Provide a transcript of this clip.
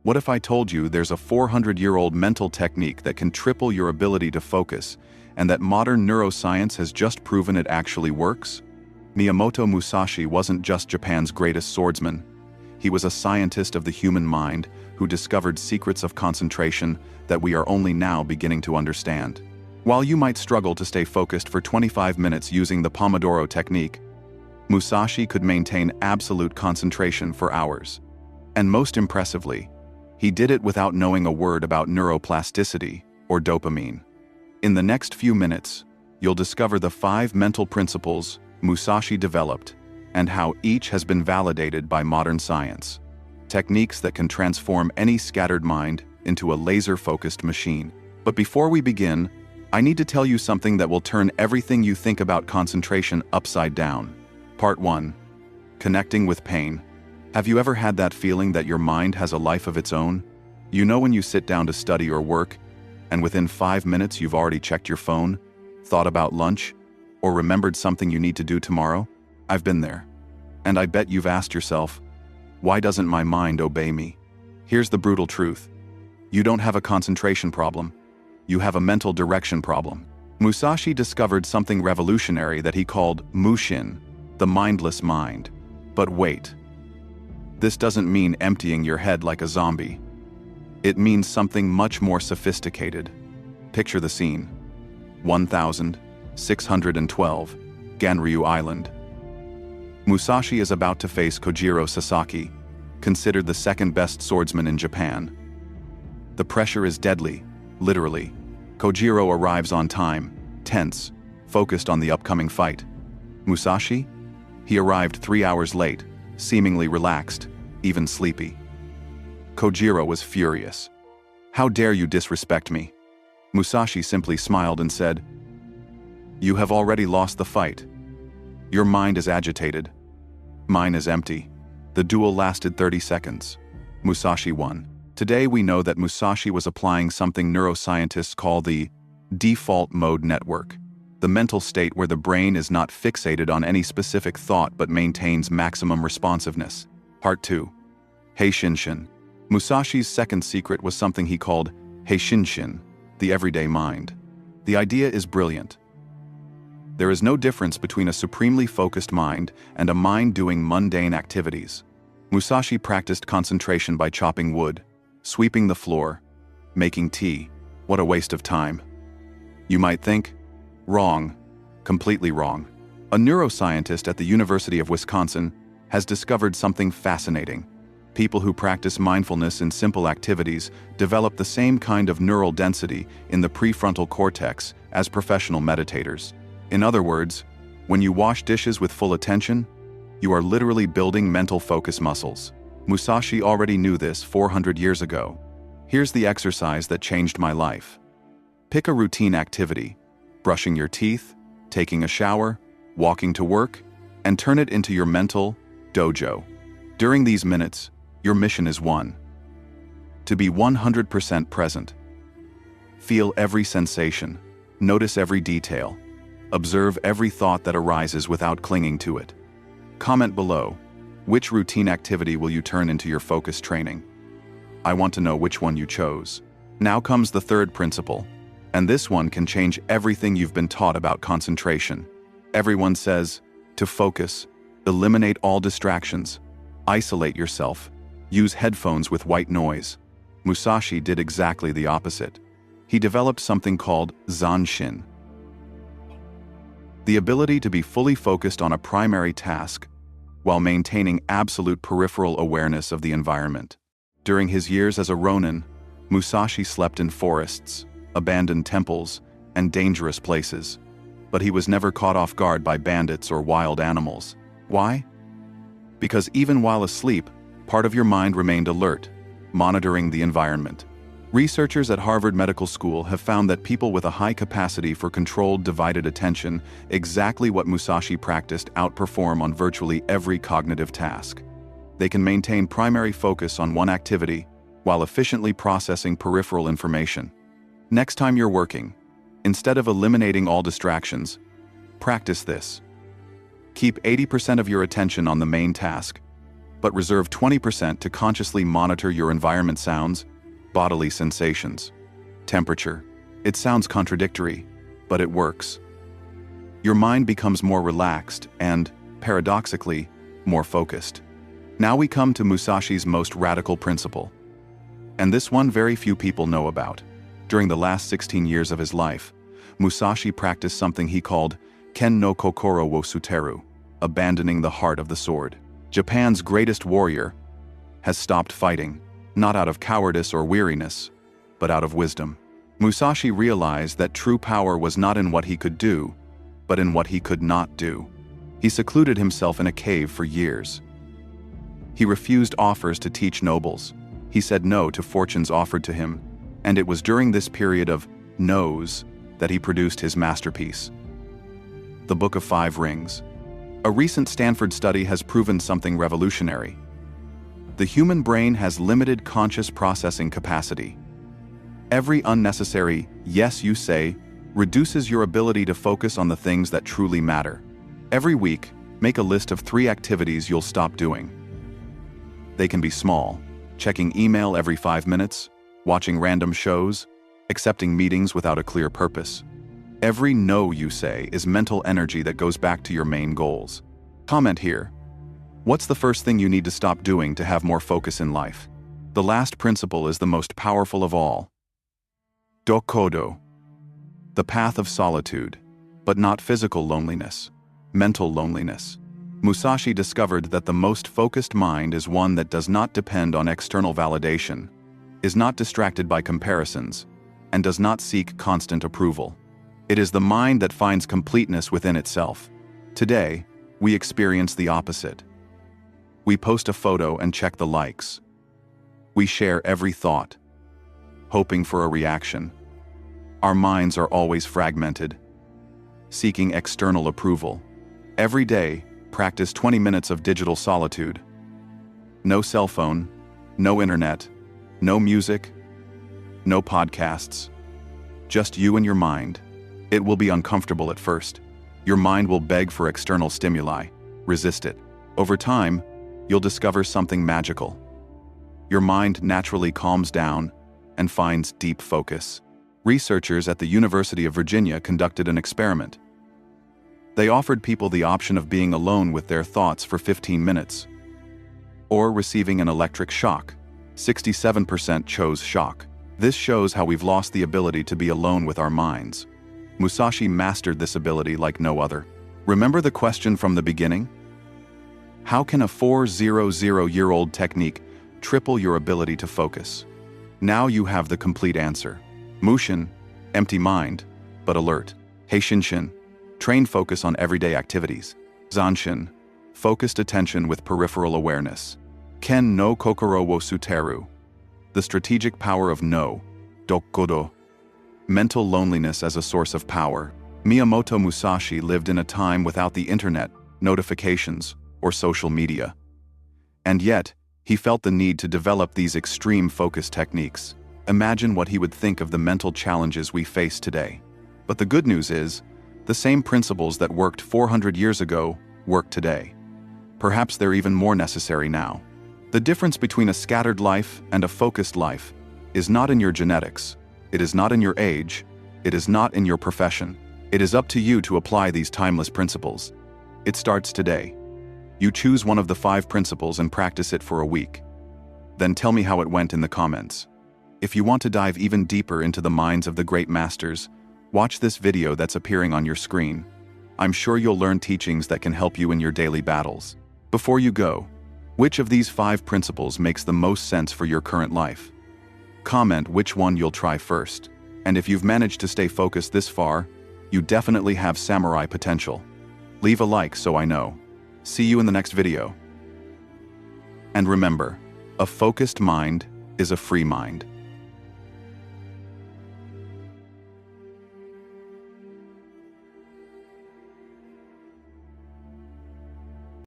What if I told you there's a 400-year-old mental technique that can triple your ability to focus, and that modern neuroscience has just proven it actually works? Miyamoto Musashi wasn't just Japan's greatest swordsman. He was a scientist of the human mind who discovered secrets of concentration that we are only now beginning to understand. While you might struggle to stay focused for 25 minutes using the Pomodoro technique, Musashi could maintain absolute concentration for hours. And most impressively, he did it without knowing a word about neuroplasticity or dopamine. In the next few minutes, you'll discover the 5 mental principles Musashi developed and how each has been validated by modern science. Techniques that can transform any scattered mind into a laser-focused machine. But before we begin, I need to tell you something that will turn everything you think about concentration upside down. Part 1. Connecting with pain. Have you ever had that feeling that your mind has a life of its own? You know when you sit down to study or work, and within 5 minutes you've already checked your phone, thought about lunch, or remembered something you need to do tomorrow? I've been there. And I bet you've asked yourself, why doesn't my mind obey me? Here's the brutal truth. You don't have a concentration problem. You have a mental direction problem. Musashi discovered something revolutionary that he called Mushin, the mindless mind. But wait. This doesn't mean emptying your head like a zombie. It means something much more sophisticated. Picture the scene. 1612, Ganryu Island. Musashi is about to face Kojiro Sasaki, considered the second best swordsman in Japan. The pressure is deadly, literally. Kojiro arrives on time, tense, focused on the upcoming fight. Musashi? He arrived 3 hours late, seemingly relaxed, even sleepy. Kojiro was furious. How dare you disrespect me? Musashi simply smiled and said, You have already lost the fight. Your mind is agitated. Mine is empty. The duel lasted 30 seconds. Musashi won. Today we know that Musashi was applying something neuroscientists call the default mode network, the mental state where the brain is not fixated on any specific thought but maintains maximum responsiveness. Part 2. HEISHINSHIN. Musashi's second secret was something he called HEISHINSHIN, the everyday mind. The idea is brilliant. There is no difference between a supremely focused mind and a mind doing mundane activities. Musashi practiced concentration by chopping wood, sweeping the floor, making tea. What a waste of time. You might think, wrong, completely wrong. A neuroscientist at the University of Wisconsin has discovered something fascinating. People who practice mindfulness in simple activities develop the same kind of neural density in the prefrontal cortex as professional meditators. In other words, when you wash dishes with full attention, you are literally building mental focus muscles. Musashi already knew this 400 years ago. Here's the exercise that changed my life. Pick a routine activity, brushing your teeth, taking a shower, walking to work, and turn it into your mental dojo. During these minutes, your mission is one. To be 100% present. Feel every sensation, notice every detail, observe every thought that arises without clinging to it. Comment below, which routine activity will you turn into your focus training? I want to know which one you chose. Now comes the third principle, and this one can change everything you've been taught about concentration. Everyone says, to focus, eliminate all distractions, isolate yourself, use headphones with white noise. Musashi did exactly the opposite. He developed something called ZANSHIN. The ability to be fully focused on a primary task while maintaining absolute peripheral awareness of the environment. During his years as a ronin, Musashi slept in forests, abandoned temples, and dangerous places. But he was never caught off guard by bandits or wild animals. Why? Because even while asleep, part of your mind remained alert, monitoring the environment. Researchers at Harvard Medical School have found that people with a high capacity for controlled divided attention, exactly what Musashi practiced, outperform on virtually every cognitive task. They can maintain primary focus on one activity while efficiently processing peripheral information. Next time you're working, instead of eliminating all distractions, practice this. Keep 80% of your attention on the main task. but reserve 20% to consciously monitor your environment sounds, bodily sensations, temperature. It sounds contradictory, but it works. Your mind becomes more relaxed and, paradoxically, more focused. Now we come to Musashi's most radical principle. And this one very few people know about. During the last 16 years of his life, Musashi practiced something he called NO KOKORO WO SUTERU, abandoning the heart of the sword. Japan's greatest warrior has stopped fighting, not out of cowardice or weariness, but out of wisdom. Musashi realized that true power was not in what he could do, but in what he could not do. He secluded himself in a cave for years. He refused offers to teach nobles. He said no to fortunes offered to him, and it was during this period of no's that he produced his masterpiece, The Book of Five Rings. A recent Stanford study has proven something revolutionary. The human brain has limited conscious processing capacity. Every unnecessary yes you say reduces your ability to focus on the things that truly matter. Every week, make a list of 3 activities you'll stop doing. They can be small: checking email every 5 minutes, watching random shows, accepting meetings without a clear purpose. Every no you say is mental energy that goes back to your main goals. Comment here. What's the first thing you need to stop doing to have more focus in life? The last principle is the most powerful of all. DOKKŌDŌ. The path of solitude, but not physical loneliness, mental loneliness. Musashi discovered that the most focused mind is one that does not depend on external validation, is not distracted by comparisons, and does not seek constant approval. It is the mind that finds completeness within itself. Today, we experience the opposite. We post a photo and check the likes. We share every thought, hoping for a reaction. Our minds are always fragmented, seeking external approval. Every day, practice 20 minutes of digital solitude. No cell phone, no internet, no music, no podcasts. Just you and your mind. It will be uncomfortable at first. Your mind will beg for external stimuli. Resist it. Over time, you'll discover something magical. Your mind naturally calms down and finds deep focus. Researchers at the University of Virginia conducted an experiment. They offered people the option of being alone with their thoughts for 15 minutes, or receiving an electric shock. 67% chose shock. This shows how we've lost the ability to be alone with our minds. Musashi mastered this ability like no other. Remember the question from the beginning? How can a 400-year-old technique triple your ability to focus? Now you have the complete answer. Mushin, empty mind, but alert. HEISHINSHIN, train focus on everyday activities. ZANSHIN, focused attention with peripheral awareness. NO KOKORO WO SUTERU, the strategic power of no, DOKKŌDŌ, mental loneliness as a source of power. Miyamoto Musashi lived in a time without the internet, notifications, or social media. And yet, he felt the need to develop these extreme focus techniques. Imagine what he would think of the mental challenges we face today. But the good news is, the same principles that worked 400 years ago work today. Perhaps they're even more necessary now. The difference between a scattered life and a focused life is not in your genetics. It is not in your age. It is not in your profession. It is up to you to apply these timeless principles. It starts today. You choose one of the 5 principles and practice it for a week. Then tell me how it went in the comments. If you want to dive even deeper into the minds of the great masters, watch this video that's appearing on your screen. I'm sure you'll learn teachings that can help you in your daily battles. Before you go, which of these 5 principles makes the most sense for your current life? Comment which one you'll try first. And if you've managed to stay focused this far, you definitely have samurai potential. Leave a like so I know. See you in the next video. And remember, a focused mind is a free mind.